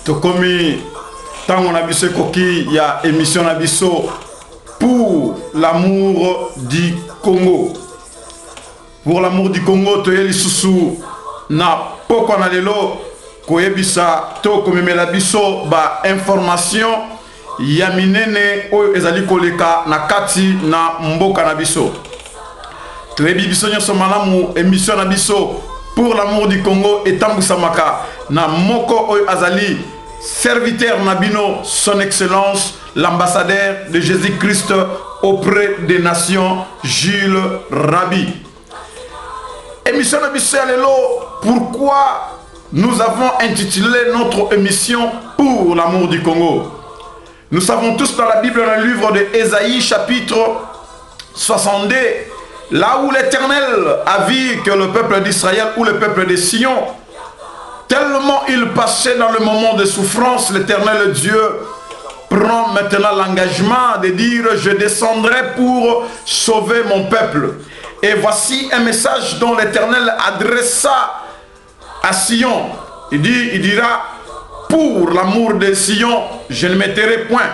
Tokomi tango na biso koki ya émission na biso pour l'amour du Congo. Pour l'amour du Congo, toyeli susu na poko na lelo koyebisa to komemela biso ba information ya minene oyo ezali koleka na kati na mboka na biso. Toyebi biso nyonso malamu émission na biso pour l'amour du Congo etambusamaka na moko oyo azali serviteur Nabino, son excellence, l'ambassadeur de Jésus-Christ auprès des nations, Jules Rabi. Émission Nabiso Alelo, pourquoi nous avons intitulé notre émission pour l'amour du Congo? Nous savons tous dans la Bible, dans le livre de Ésaïe, chapitre 62, là où l'Éternel a vu que le peuple d'Israël ou le peuple de Sion, tellement il passait dans le moment de souffrance, l'Éternel Dieu prend maintenant l'engagement de dire « Je descendrai pour sauver mon peuple ». Et voici un message dont l'Éternel adressa à Sion. Il dira « Pour l'amour de Sion, je ne mettrai point.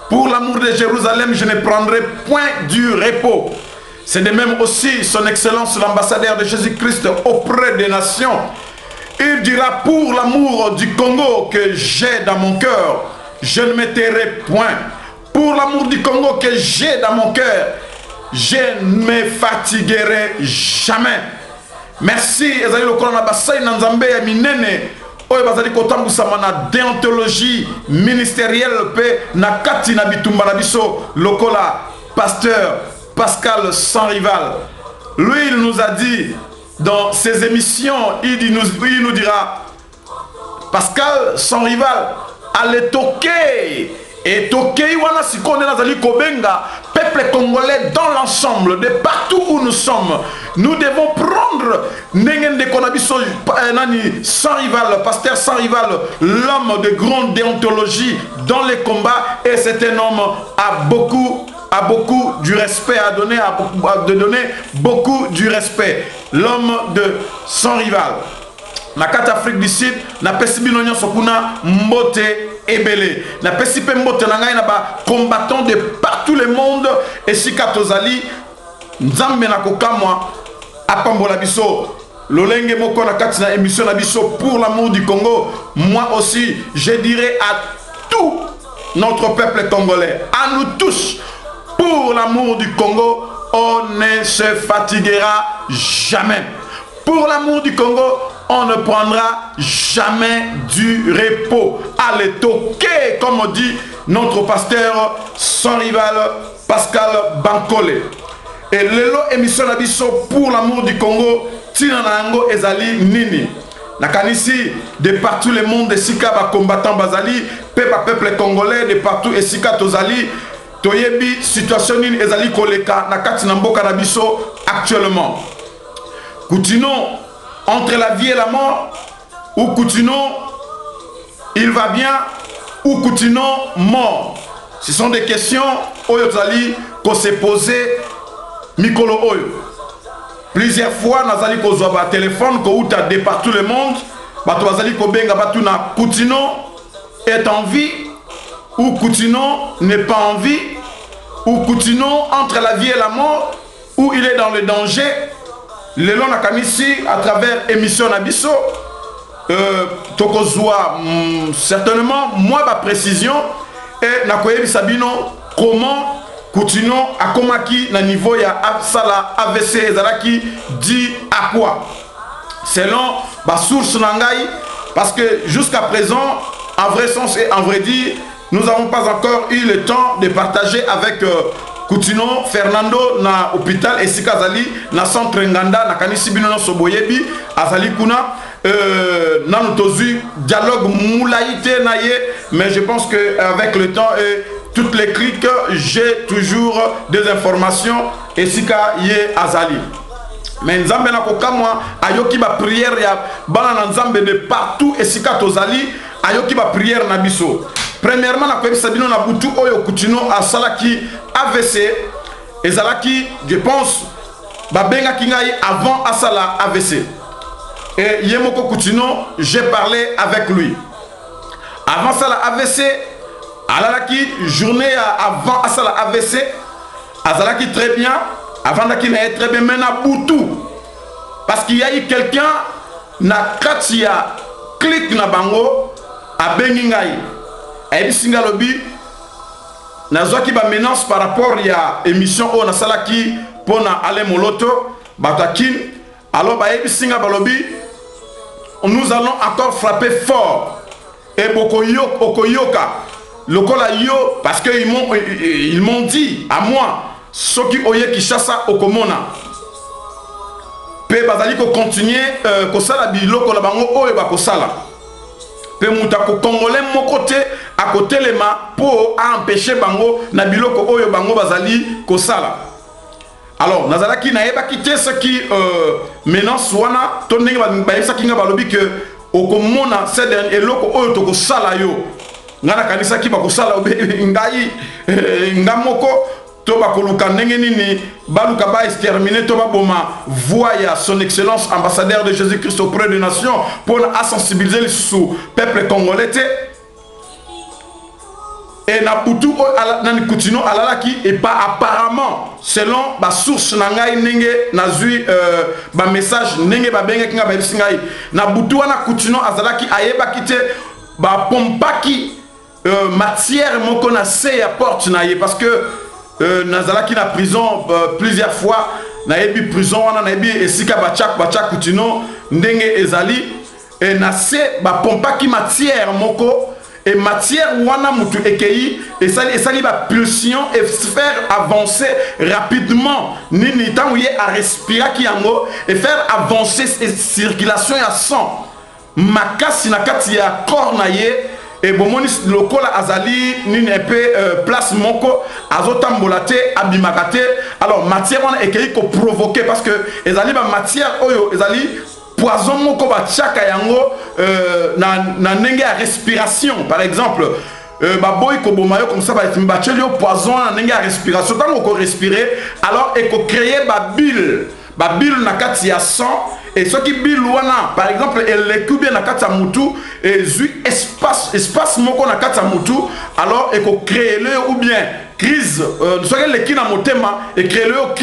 Pour l'amour de Jérusalem, je ne prendrai point du repos. » C'est de même aussi son excellence l'ambassadeur de Jésus-Christ auprès des nations. Il dira pour l'amour du Congo que j'ai dans mon cœur, je ne me tairai point. Pour l'amour du Congo que j'ai dans mon cœur, je ne me fatiguerai jamais. Merci. Ezali lokola na basai na nzambe ya minene oyo bazali kotambusama na déontologie ministérielle pe na kati na bitumba na biso lokola pasteur Pascal sans rival. Lui il nous a dit dans ses émissions, il nous dira Pascal, son rival, allez toquer. Et toquer, wana sikonde nazali kobenga, peuple congolais dans l'ensemble, de partout où nous sommes. Nous devons prendre Nengende Konabiso Nani sans rival, pasteur sans rival, l'homme de grande déontologie dans les combats. Et c'est un homme à beaucoup du respect à donner, de donner beaucoup du respect. L'homme de son rival. Na kati Afrique du Sud, na pesi bino nyonso kuna mbote ebele. Na pesi pe mbote na ngai na ba combattants de partout le monde et sika tozali nzambe na kokamwa apambola biso. Lolenge moko na kati na émission na biso pour l'amour du Congo. Moi aussi, je dirais à tout notre peuple congolais, à nous tous, pour l'amour du Congo, on ne se fatiguera jamais. Pour l'amour du Congo, on ne prendra jamais du repos. Allez toquer, comme on dit notre pasteur sans rival Pascal Bankole. Et lelo émission nabiso pour l'amour du Congo, Tinanango Ezali Nini. Nakanisi de partout le monde, de Sika ba combattant Bazali, peuple congolais de partout et Sika Tozali. Toyebi situation nini ezali koleka na kati na mboka na biso actuellement. Continuons entre la vie et la mort, ou continuons il va bien, ou continuons mort. Ce sont des questions oyo zali qu'on s'est posé mikolo oyo. Plusieurs fois nazali kozwa ba téléphone ko uta de partout le monde, bato bazali ko benga batu na continuons est en vie ou continuons n'est pas en vie, ou continuons entre la vie et la mort, où il est dans le danger. Le long nakamisi à travers émission Nabiso, tokozwa certainement moi ma précision et nakoyebi sabino comment continuons à komaki na niveau ya sala AVC ezalaki dit à quoi selon ma source nangai, parce que jusqu'à présent en vrai sens et en vrai dire nous n'avons pas encore eu le temps de partager avec Koutino Fernando na hôpital et Sikazali na centre Nganda na kanisi bino na soboyebi azali kuna nanotozu dialogue moulaïté naye, mais je pense que avec le temps et toutes les clics j'ai toujours des informations et Sika ye azali. Mais nzambe na kokamwa ayoki ba prière ya bana na nzambe de partout et Sika tozali ayoki ba prière na biso. Premièrement, na koyebi sabino na butu oyo Koutino a salaki AVC ezalaki, je pense, babenga kingai avant asala AVC. Et Yemoko Koutino, j'ai parlé avec lui. avant ça la AVC, alalaki journée avant ça la AVC, azalaki très bien, avant d'aki na très bien, mais na boutou. Parce qu'il y a eu quelqu'un na katia clic na bango a bengingai. Et bi singa lobi na zoki ba menace par rapport ya émission o na salaki pona ale moloto batakin. Alors ba bi singa balobi nous allons encore frapper fort. Et Bokoyoka, le kola yo, parce qu'ils m'ont dit à moi, ceux qui oye qui chassent au Komona. Pe bazali ko continuer kosala biloko la bango oyo ba kosala. Pe mutako congolais mon côté à côté les mains pour empêcher bango na biloko oyo bango bazali kosala. Alors nazalaki na eba quitter ce qui menace wana tondenge ba yesa kinga balobi que okomona c'est dernier eloko oyo to kosala yo. Ngana kanisa ki ba kosala ngai ngamoko to bakoluka ndenge nini baluka ba exterminer to baboma voya son excellence ambassadeur de Jésus-Christ auprès des nations pour sensibiliser le sous peuple congolais et na putu nani kutino alalaki et pas apparemment selon ba source na ngai ndenge nazui ba message ndenge ba benga kinga ba bisingai na butu wana kutino azalaki ayeba kite ba pompaki matière moko na se ya porte na ye parce que nazalaki na prison plusieurs fois na yebi prison wana na yebi esika bachak kutino ndenge ezali et na se ba pompaki matière moko et matière wana mutu ekei et sali ba pulsion et faire avancer rapidement nini tango ye a respirer ki yango et faire avancer circulation ya sang makasi na kati ya corps na ye et bomoni lokola azali nini un peu place moko azotambolate abimakate alors matière wana ekei ko provoquer parce que ezali ba matière oyo ezali poison moko ba chaka yango na ndenge ya respiration par exemple baboy ko bomayo comme ça ba timbateli poison na ndenge ya respiration tant ko respirer alors et ko créer ba bile na kati ya sang et ce qui bile wana par exemple elle kubie na kati ya mutu et zui espace moko na kati ya mutu alors et ko créer le ou bien crise soit les qui na motema et créer le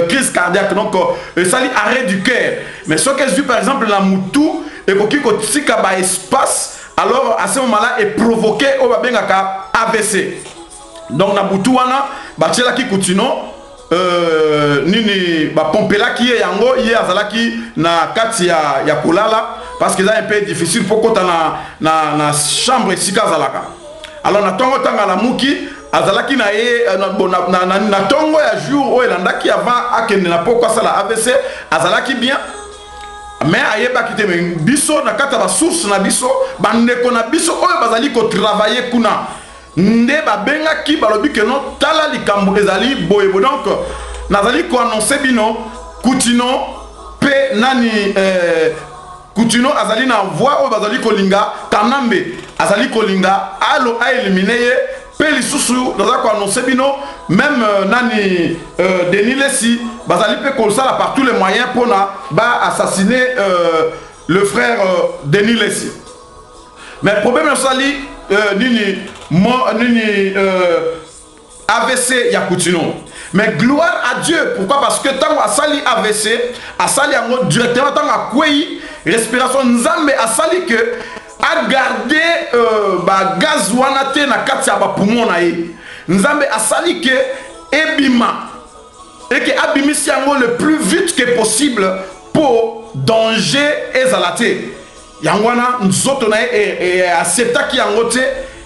crise cardiaque donc ça dit arrêt du cœur mais ce que je par exemple la mutu et ko ki ko tika ba espace alors à ce moment là est provoqué au babengaka AVC donc na butu wana ba tchela ki kutino nini ba pompela ki yango ye azalaki na kati ya kolala parce que c'est un peu difficile pour kota na chambre sika zalaka alors na tongo tanga la muki azalaki na ye na tongo ya jour o elandaki avant akende na poko sala AVC azalaki bien mais ayeba kite biso na kata ba source na biso bandeko na biso oyo bazali ko travailler kuna nde babenga ki balobi que non tala likambo ezali boyebo donc nazali ko annoncer bino kutino pe nani kutino azali na voix o bazali ko linga tanambe azali ko linga alo a éliminer pe lisusu nazali ko annoncer bino même nani Denis Lessi bazali pe ko sala par tous les moyens pour na ba assassiner le frère Denis Lessi mais problème sali nini AVC ya Kutino. Mais gloire à Dieu. Pourquoi? Parce que tant à sali AVC, à sali en directement tant à quoi respiration nzambe à sali que à garder ba gaz wanate na kati ya ba poumon na ye. Nzambe a sali que ebima et que abimisi yango le plus vite que possible pour danger ezalate. Yangwana nzoto na et accepta ki yangote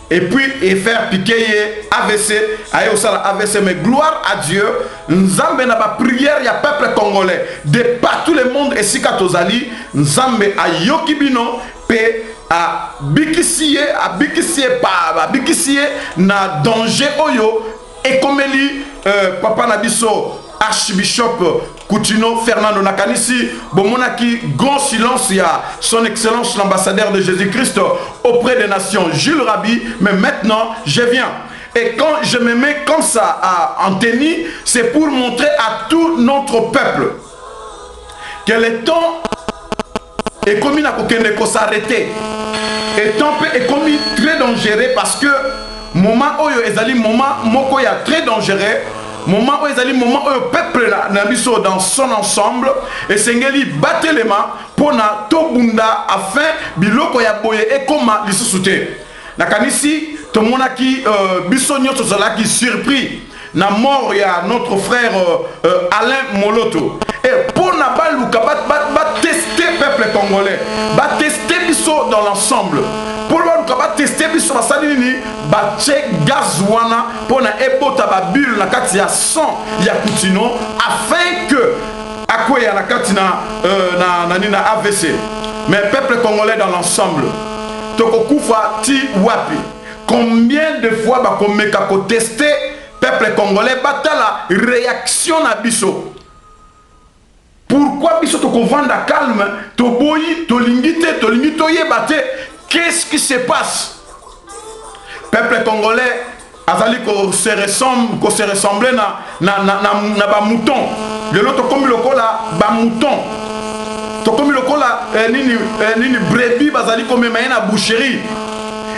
et puis et faire piquer AVC aye au sala AVC mais gloire à Dieu nzambe na ba prière ya peuple congolais de partout le monde et sikatozali nzambe ayoki bino pe a bikisie na danger oyo et comme papa na biso archbishop Kutino Fernando Nakanisi Bomonaki grand silence il y a son excellence l'ambassadeur de Jésus-Christ auprès des nations Jules Rabi mais maintenant je viens et quand je me mets comme ça en tenue c'est pour montrer à tout notre peuple que le temps est comme il n'a aucun écho s'arrêter et temps est comme très dangereux parce que moment oyo ezali moment moko ya très dangereux, moment oyo ezali moment oyo peuple na biso dans son ensemble et sengeli batelema pona tobunda afin biloko ya boye ekoma lisusu te. Nakanisi tomonaki biso nyonso tozalaki surpris na mort ya notre frère Alain Moloto. Et pour na baluka ba tester peuple congolais, ba tester biso dans l'ensemble. Pour baluka ba tester biso basali nini ba che gazwana pour na ebota ba bulle na kati ya sang ya Coutinho afin que akoya na kati na AVC. Mais peuple congolais dans l'ensemble, tokokufa ti wapi? Combien de fois ba komeka ko tester peuple congolais batala réaction na biso? Pourquoi biso to kovanda calme to boyi to lingite to lingito yebate? Qu'est-ce qui se passe? Peuple congolais azali ko se ressemble na ba mouton. Le lot to komi lokola ba mouton. To komi lokola nini brebis bazali ko mema na boucherie.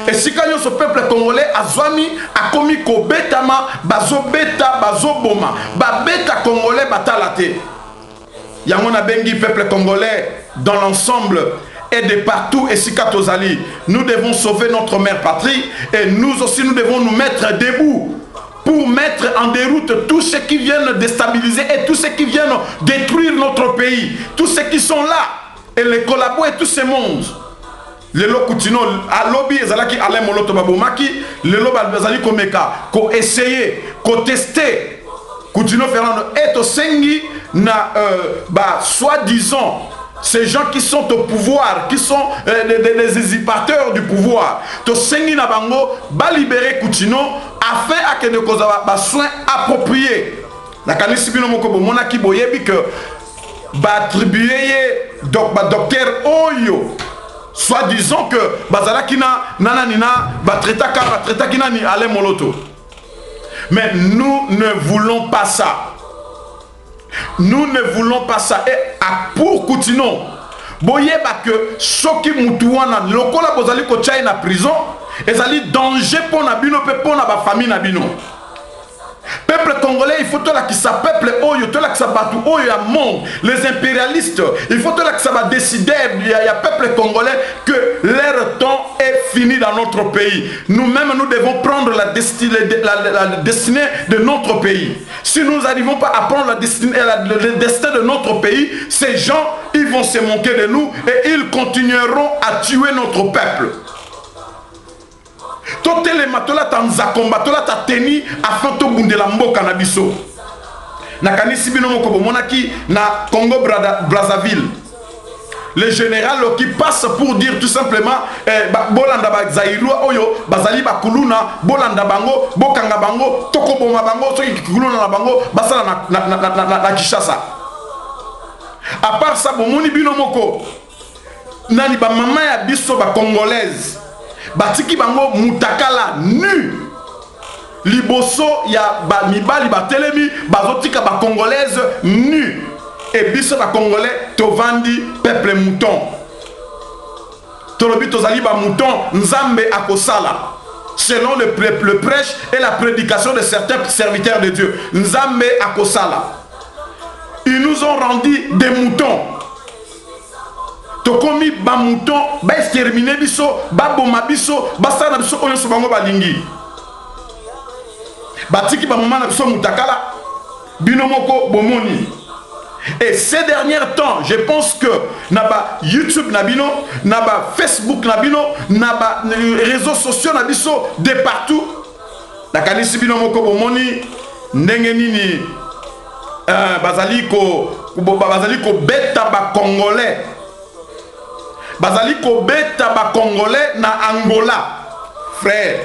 Et si quand ce peuple congolais azwami akomi ko betama bazo beta bazo boma ba beta congolais batalate. Yamona bengi peuple congolais dans l'ensemble et de partout et Sikatozali. Nous devons sauver notre mère patrie et nous aussi nous devons nous mettre debout pour mettre en déroute tous ceux qui viennent déstabiliser et tous ceux qui viennent détruire notre pays. Tous ceux qui sont là et les collaborer tous ces mondes. Le lo Coutinho à lobby ezalaki Alain Moloto babomaki le lo bazali komeka ko essayer ko tester Coutinho Fernando est au sengi na soi-disant ces gens qui sont au pouvoir, qui sont des usurpateurs du pouvoir. To sengi na bango ba libérer Coutinho afin à que ne kozaba ba soins appropriés. La kanisi bino moko bomonaki boyebi que ba attribuer donc ba docteur Oyo soit disant que bazalaki na nananina ba traita kina ni Alain Moloto. Mais nous ne voulons pas ça. Nous ne voulons pas ça. Et pour Coutinho, boyeba que soki mutuana lokola bozali ko tchai na prison, ezali danger pour na bino pe pour na ba famille na bino. Peuple congolais, il faut que ça peuple oyo, que ça batu oyo ya monde, les impérialistes, il faut que ça va décider, il y a peuple congolais que leur temps est fini dans notre pays. Nous-mêmes, nous devons prendre la destinée de notre pays. Si nous n'arrivons pas à prendre le destin de notre pays, ces gens, ils vont se moquer de nous et ils continueront à tuer notre peuple. Totele matola tanzakomba tola tateni afin to bundela mboka na biso. Nakanisi bino moko bomonaki na Congo Brazzaville. Le général qui passe pour dire tout simplement bolanda ba Zairua oyo bazali ba kuluna bolanda bango bokanga bango toko boma bango soki kuluna na bango basala na Kinshasa. À part ça bomoni bino moko nani ba mama ya biso ba congolaise batiki bango mutakala nu liboso ya ba mibali batelemi bazotika ba congolaise nu et biso ba congolais tovandi peuple mouton tolobi tozali ba mouton nzambe akosala selon le prêche et la prédication de certains serviteurs de Dieu. Nzambe akosala, ils nous ont rendu des moutons. Tokomi ba mouton ba exterminer biso ba boma biso ba sana biso oyo so bango balingi batiki ba mama na biso mutakala bino moko bomoni. Et ces derniers temps, je pense que naba YouTube nabino, naba Facebook nabino, naba réseaux sociaux nabiso de partout. La kanisi bino moko bomoni ndenge nini bazaliko beta ba congolais. Bazaliko beta ba congolais na Angola. Frère,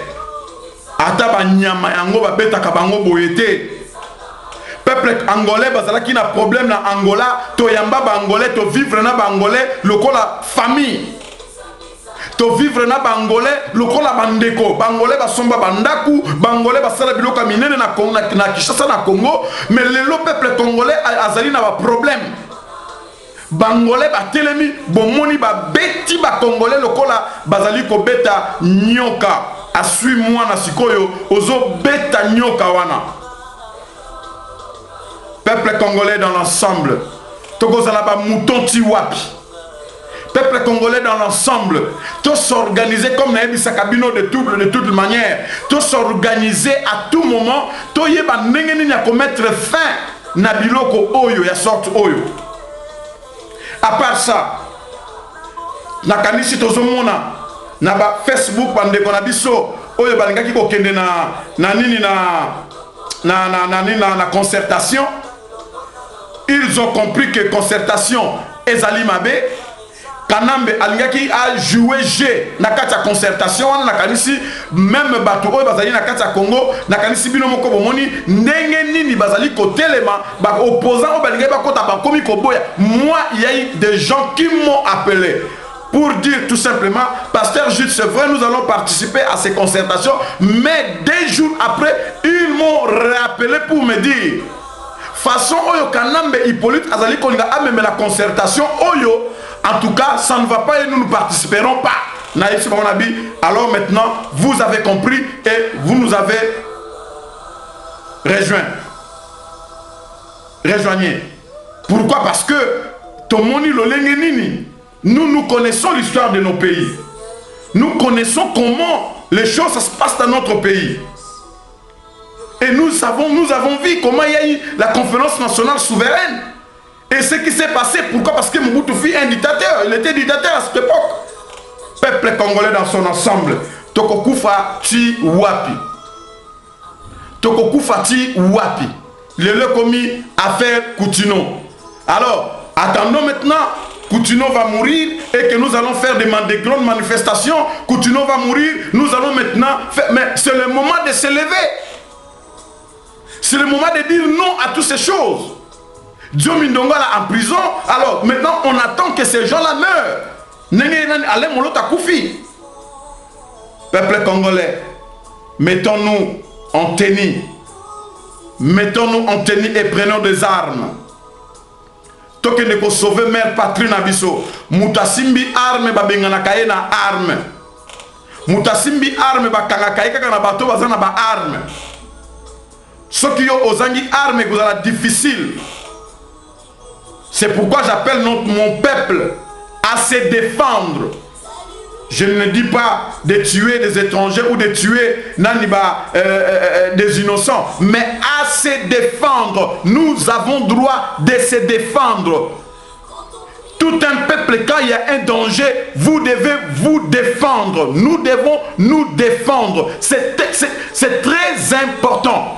ata ba nyama yango ba beta ka bango boyete. Peuple angolais bazalaki na problème na Angola, to yamba ba angolais to vivre na ba angolais lokola famille. To vivre na ba angolais lokola bandeko, ba angolais basomba bandaku, ba angolais basala biloka minene na Congo na Kinshasa na Congo, mais le peuple congolais azali na ba problème. bangolais batelemi bomoni babeti bakongolais lokola bazali kobeta nyoka asui mwana sikoyo ozo beta nyoka wana. Peuple congolais dans l'ensemble tokozala ba mouton ti wapi. Peuple congolais dans l'ensemble, tous s'organiser comme Naïbi Sakabino de toute manière, tous s'organiser à tout moment, tous yeba nengeni na commettre fin na biloko oyo ya sorte oyo. À part ça, na kanisi tozomona na ba Facebook bande kona biso oyo balingaki ko kende na nini na concertation. Ils ont compris que concertation ezali mabe. Kanambe alingaki a joué G na kati ya concertation wana na kanisi même bato oyo bazali na kati ya Congo na kanisi bino moko bomoni ndenge nini bazali kotelema ba opposant oyo balingaki bakota bakomi koboya. Moi il y a eu des gens qui m'ont appelé pour dire tout simplement Pasteur Jude, c'est vrai nous allons participer à ces concertations, mais 2 jours après ils m'ont rappelé pour me dire façon oyo Kanambe Hippolyte azali kolinga ameme la concertation oyo. En tout cas, ça ne va pas et nous ne participerons pas. Alors maintenant, vous avez compris et vous nous avez rejoignez. Pourquoi? Parce que nous connaissons l'histoire de nos pays. Nous connaissons comment les choses se passent dans notre pays. Et nous avons vu comment il y a eu la conférence nationale souveraine. Et ce qui s'est passé, pourquoi? Parce que Mobutu fut un dictateur, il était dictateur à cette époque. Peuple congolais dans son ensemble, Tokokufa ti wapi. Tokokufa ti wapi. Le commis affaire Coutinho. Alors, attendons maintenant, Coutinho va mourir et que nous allons faire des grandes manifestations. Coutinho va mourir, nous allons maintenant faire... Mais c'est le moment de se lever. C'est le moment de dire non à toutes ces choses. Dieu Mindonga là en prison, alors maintenant on attend que ces gens-là meurent. Peuple congolais, mettons-nous en tenue. Mettons-nous en tenue et prenons des armes. Toke ne ko sauver mère patrie na biso. Mutasimbi arme ba bengana kaye na arme. Mutasimbi arme ba kanga kaye kaka na bato bazana ba arme. Soki yo ozangi arme kuzala difficile. C'est pourquoi j'appelle mon peuple à se défendre. Je ne dis pas de tuer des étrangers ou de tuer des innocents, mais à se défendre. Nous avons droit de se défendre. Tout un peuple, quand il y a un danger, vous devez vous défendre. Nous devons nous défendre. C'est très important.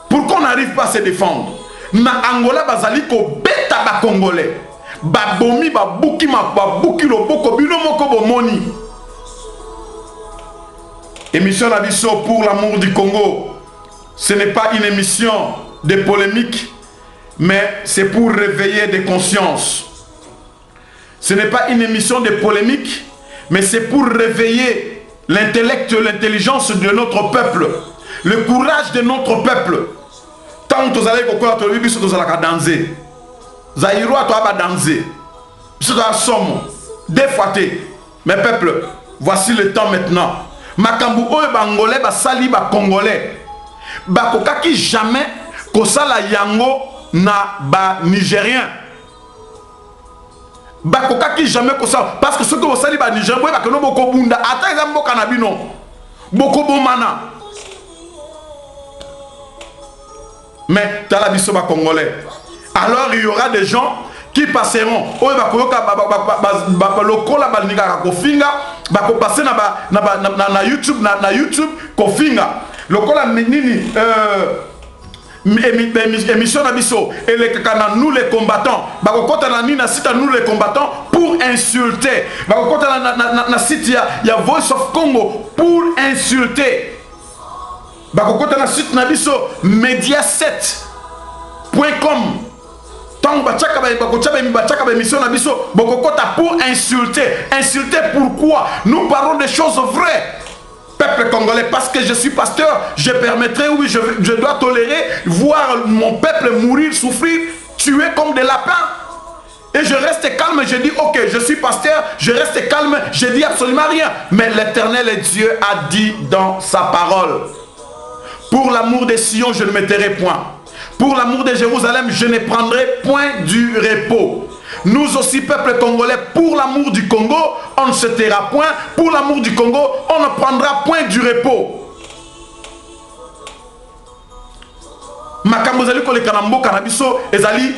Pourquoi on n'arrive pas à se défendre? Na Angola bazali ko beta ba Congolais. Babomi babuki loboko bino moko bomoni. Émission Nabiso pour l'amour du Congo. Ce n'est pas une émission de polémique, mais c'est pour réveiller des consciences. Ce n'est pas une émission de polémique, mais c'est pour réveiller l'intellect, l'intelligence de notre peuple, le courage de notre peuple. Tant que vous allez danser, Zaïro a toi danser, des fois, mes peuples, voici le temps maintenant. Makambu oyo bangolais basali ba congolais, bakokaki jamais kosala yango na ba nigérien. Bakokaki jamais kosala parce que ce que vous sali ba nigérien boy bakono boko bunda ata eza mboka na bino boko bomana. Mais tala biso ba congolais. Alors il y aura des gens qui passeront. Oh bakoyoka lokola balninga kofinga bakopasser na YouTube na YouTube kofinga. Lokola nini émission na biso et les kana nous les combattants. Bakokota na nina site nous les combattants pour insulter. Bakokota na site ya Voice of Congo pour insulter. Bakokota na site na biso media7.com. Tant bachaka ba émission na biso bokokota pour insulter. Insulter pourquoi? Nous parlons des choses vraies. Peuple congolais, parce que je suis pasteur, je permettrai, oui, je dois tolérer voir mon peuple mourir, souffrir, tuer comme des lapins. Et je reste calme, je dis ok, je suis pasteur, je reste calme, je dis absolument rien. Mais l'Éternel et Dieu a dit dans sa parole, pour l'amour des Sion, je ne me tairai point. Pour l'amour de Jérusalem, je ne prendrai point du repos. Nous aussi, peuple congolais, pour l'amour du Congo, on ne se taira point. Pour l'amour du Congo, on ne prendra point du repos. Makambo ezali koleka mboka na biso ezali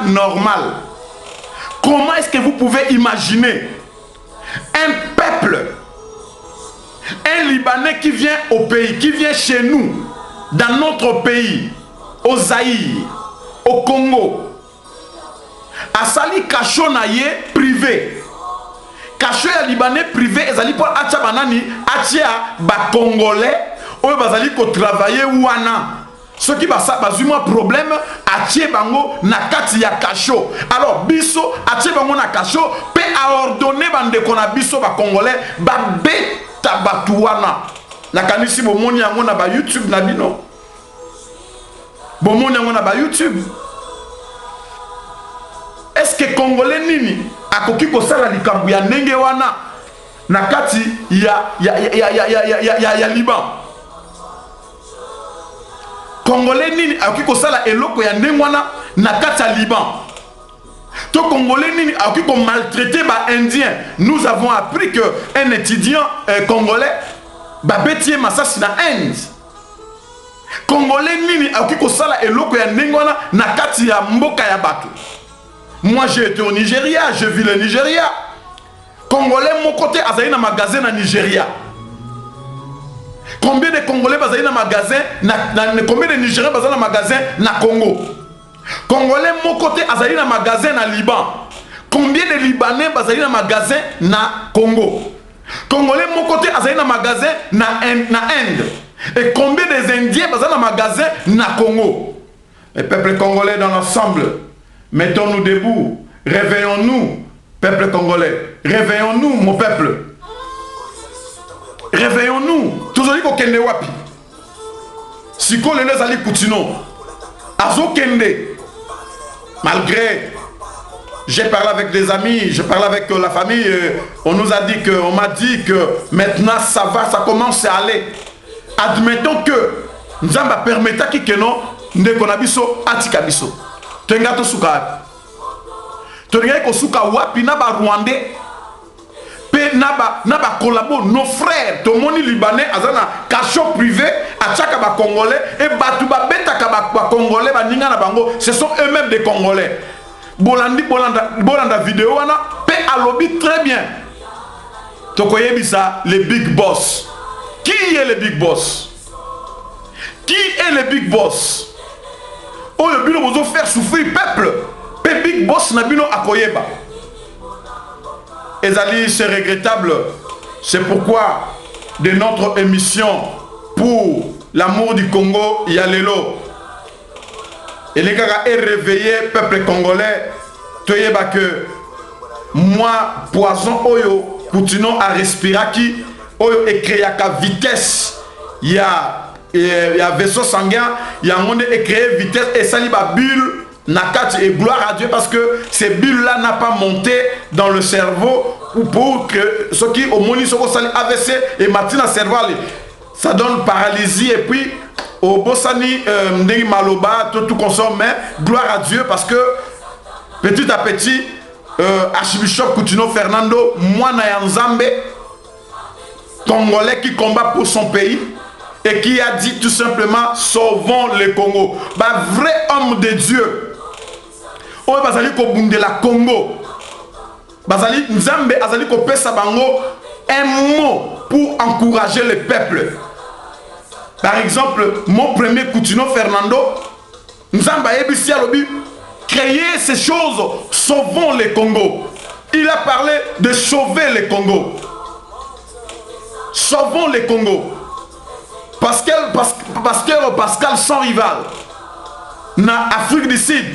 anormal. Comment est-ce que vous pouvez imaginer un peuple, un Libanais qui vient au pays, qui vient chez nous, dans notre pays, au Zaïre, au Congo, asali kasho na ye privé. Kasho ya Libanais privé ezali pour atia banani, atia ba Congolais, oyo bazali ko travailler wana. Ce qui va ça, un problème, atie bango na kati ya kasho. Alors, biso, atie bango na kasho, pe a ordonné bande kona biso ba Congolais, ba beta batuana. Na kanisi bomoni yango na ba YouTube na bino. Bomoni yango na ba YouTube. Est-ce que Congolais nini akoki ko sala likambu ya ndenge wana na kati ya Liban? Congolais nini akoki kosala eloko ya ndenge wana na kati ya Liban. To Congolais nini akoki ko maltraiter ba Indien. Nous avons appris que un étudiant congolais ba betie masasi na Inde. Congolais nini akoki kosala eloko ya ndenge wana na kati ya mboka ya bato. Moi j'ai été au Nigeria, je vis le Nigeria. Congolais mon côté azali na magasin na Nigeria. Combien de Congolais bazali na magasin combien de Nigériens bazali na magasin na Congo? Congolais mon côté azali na magasin na Liban. Combien de Libanais bazali na magasin na Congo? Congolais mon côté azali na magasin na Inde. Et combien des Indiens bazali na magasin na Congo? Les peuples congolais dans l'ensemble, mettons-nous debout, réveillons-nous, peuple congolais, réveillons-nous mon peuple. Réveillons-nous. Tozali ko kende wapi. Siko le nezali kutino. Azo kende. Malgré, j'ai parlé avec des amis, j'ai parlé avec la famille, on nous a dit que, on m'a dit que maintenant ça va, ça commence à aller. Admettons que Nzamba permetta ki keno ndeko na biso atika biso. Tenga to suka. Tenga ko suka wapi na ba Rwandais. Naba collabo nos frères tomoni libanais azana kasho privé achaka ba congolais et batu ba beta ka ba congolais ba ninga na bango, ce sont eux-mêmes des congolais. Bolanda vidéo wana pe alobi très bien. Tokoyebisa les big boss. Qui est le big boss? Qui est le big boss? Oh le bino bozo faire souffrir peuple. Pe big boss na bino akoyeba. Ezali, c'est regrettable. C'est pourquoi de notre émission pour l'amour du Congo, il y a l'élo. Et les gars est réveillé, peuple congolais. Toyeba que moi, poison oyo, continuons à respirer qui oyo écrit à vitesse. Il y a vaisseau sanguin, il y a un monde écrit vitesse et ça liba bulle. Nakati et gloire à Dieu parce que ces bulles-là n'ont pas monté dans le cerveau pour que ceux qui au moni sont AVC et matin cerveau ça donne paralysie et puis au Bossani Maloba tout consomme mais gloire à Dieu parce que petit à petit Archbishop Coutinho Fernando Mwana Nzambe Congolais qui combat pour son pays et qui a dit tout simplement sauvons le Congo. Bah, vrai homme de Dieu. Oyo bazali ko bundela Congo. Bazali Nzambe azali ko pesa bango un mot pour encourager le peuple. Par exemple, mon premier Coutinho Fernando, Nzambe ebisi alobi créer ces choses, sauvons le Congo. Il a parlé de sauver le Congo. Sauvons le Congo. Pascal sans rival. Na Afrique du Sud.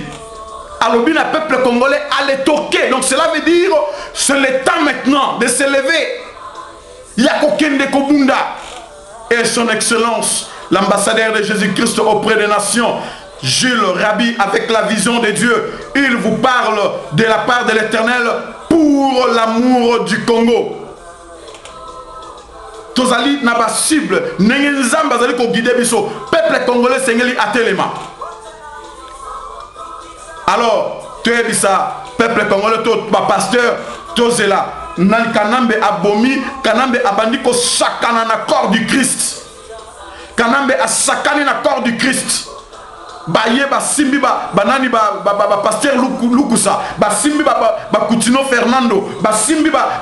Alors, le peuple congolais allait toquer. Donc, cela veut dire c'est le temps maintenant de se lever. Il y a aucun de Kobunda. Et son excellence, l'ambassadeur de Jésus-Christ auprès des nations, Jules Rabi, avec la vision de Dieu, il vous parle de la part de l'Éternel pour l'amour du Congo. Tozali na ba cible, nengenzamba zali ko guider biso, peuple congolais sengeli atelema. Alors, tu es ça, peuple congolais, tout pasteur, tozela, nan kanambe abomi, kanambe abandi ko sakana na corps du Christ. Kanambe a sakani na corps du Christ. Baye ba simbi ba banani ba pasteur Lukusa, ba simbi ba Coutinho Fernando, ba simbi ba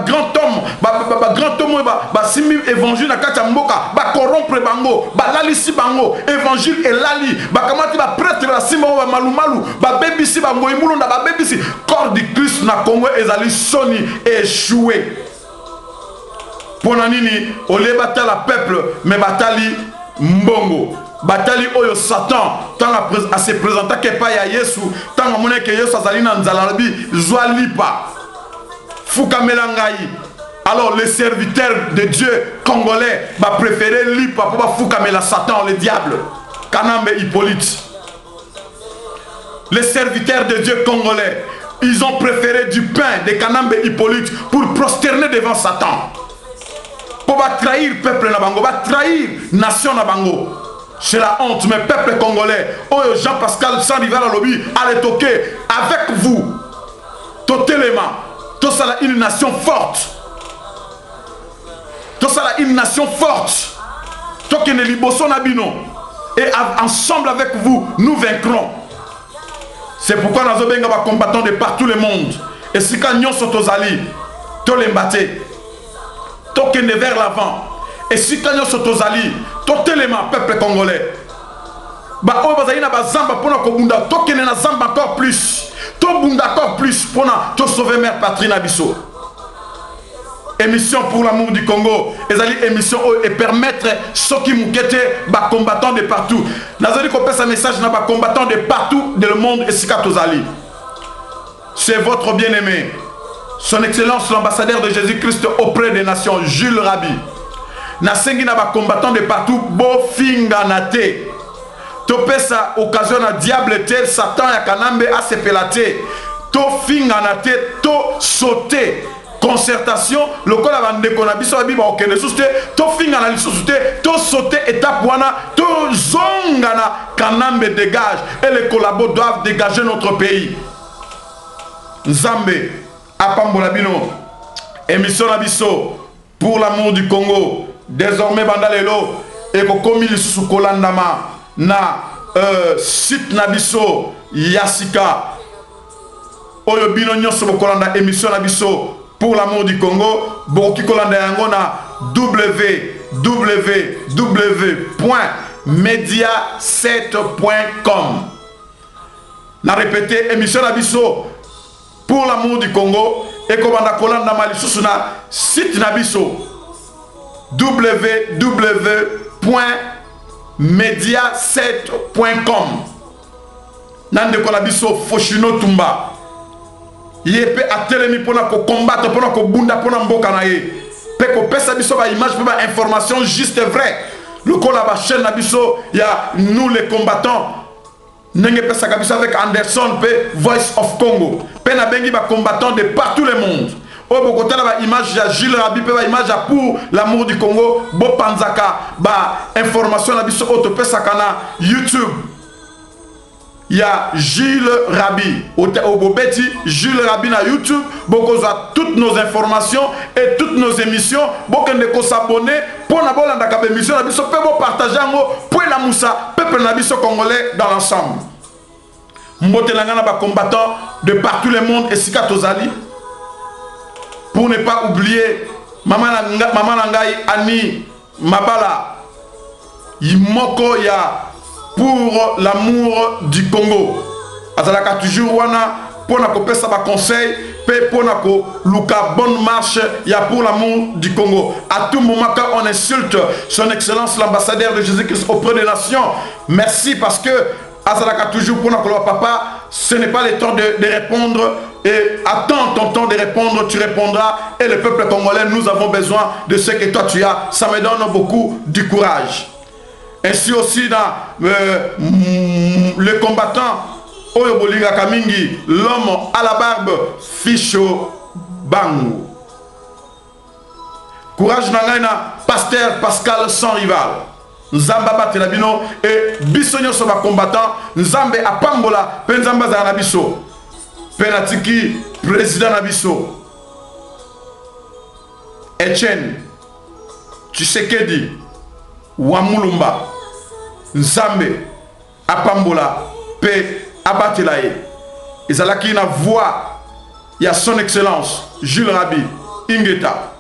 grand homme, ba grand homme ba simbi évangile na kati mboka, ba corrompre bango, ba lalisi bango, évangile et lali, ba kamati ba prêtre la simba ba malumalu, ba bebisi bango imulunda ba bebisi, corps du Christ na Congo ezali soni échoué. Pona nini ole batala peuple mais batali mbongo. Batali oyo Satan tant à se présenter que pas ya Yesu tant amone que Yesu azali na nzalabi zwa lipa fuka melangai. Alors les serviteurs de Dieu congolais va préférer lipa pour ba fuka mela Satan le diable Kanambe Hippolyte. Les serviteurs de Dieu congolais, ils ont préféré du pain de Kanambe Hippolyte pour prosterner devant Satan. Pour va trahir peuple na bango, va trahir nation na bango. C'est la honte, mais peuple congolais, oh Jean-Pascal Sandival Alobi, allez toquer avec vous. Totalement. Tout ça une nation forte. Tout ça une nation forte. Toquez ne liboso nabino. Et ensemble avec vous, nous vaincrons. C'est pourquoi nous avons des combattants de partout le monde. Et si quand nous sommes tous allés, tous les battés, toquez vers l'avant. Et si quand nous sommes tous allés, totalement peuple congolais, bah on va y avoir zamba pour nous bunda, toquez na zamba encore plus, to bunda encore plus pour nous sauver mère patrie nabiso. Émission pour l'amour du Congo, et émission et permettre ceux qui nous guettent, bah combattants de partout. Nazali qu'on passe un message na bah combattants de partout dans le monde et si quand tous allés. C'est votre bien-aimé, son excellence l'ambassadeur de Jésus-Christ auprès des nations, Jules Rabi. Nasengi na ba combattant de partout bo finga na te. To pesa occasion na diable tel Satan ya kanambe a se pelate. To finga na te to sauter. Concertation lokola bande ko na biso ba biba okene suste to finga na lisuste to sauter étape wana to zonga na kanambe dégage et les collabos doivent dégager notre pays. Nzambe apambola bino émission na biso pour l'amour du Congo. Désormais bandalelo et kokomi lisusu kolandama na site nabiso Yasika oyo bino nyonso bokolanda émission nabiso pour l'amour du Congo boki kolanda yango na www.media7.com. na répéter émission nabiso pour l'amour du Congo et komanda kolanda malisusu na site nabiso www.media7.com. Nande kolabiso Foshino Tumba. Yepe atelemi pona ko combattre pona ko bunda pona mboka na ye. Pe ko pesa biso ba image pe ba information juste vrai. Le kola ba chaîne na biso ya nous les combattants. Nenge pesa kabiso avec Anderson pe Voice of Congo. Pe na bengi ba combattants de partout le monde. Au image de Jules Rabi, image pour l'amour du Congo, Bo Panzaka, information na biso autopé sakana YouTube. Il y a Jules Rabi, au Bobeti, Jules Rabi na YouTube, beaucoup toutes nos informations et toutes nos émissions, beaucoup de s'abonner pour la bonne émission na biso, pour partager pour la moussa, peuple na biso congolais dans l'ensemble. Mbote langana ba combattants de partout le monde et sika tozali. Pour ne pas oublier Maman Nangai Ani Mabala Yimoko ya pour l'amour du Congo. Azalaka toujours wana pour na kopesa ba conseil pe pour na ko luka bonne marche ya pour l'amour du Congo. À tout moment quand on insulte son excellence l'ambassadeur de Jésus-Christ auprès des nations, merci parce que Azalaka toujours pour na ko papa, ce n'est pas le temps de répondre. Et attends ton temps de répondre, tu répondras. Et le peuple congolais, nous avons besoin de ce que toi tu as. Ça me donne beaucoup du courage. ainsi aussi dans les combattants Oyo Bolinga Kamingi, l'homme à la barbe Ficho Bangu. Courage Nangaina, pasteur Pascal sans rival. Nzamba Batelabino et Bissonio Soba combattant, Nzambe Apambola, Penzamba Zanabiso, Penatiki, président Nabiso, Etienne, Tshisekedi, Wamulumba, Nzambe Apambola, P. Abatelaye. Ezalaki na voix, il y a son excellence, Jules Rabi, Ingeta.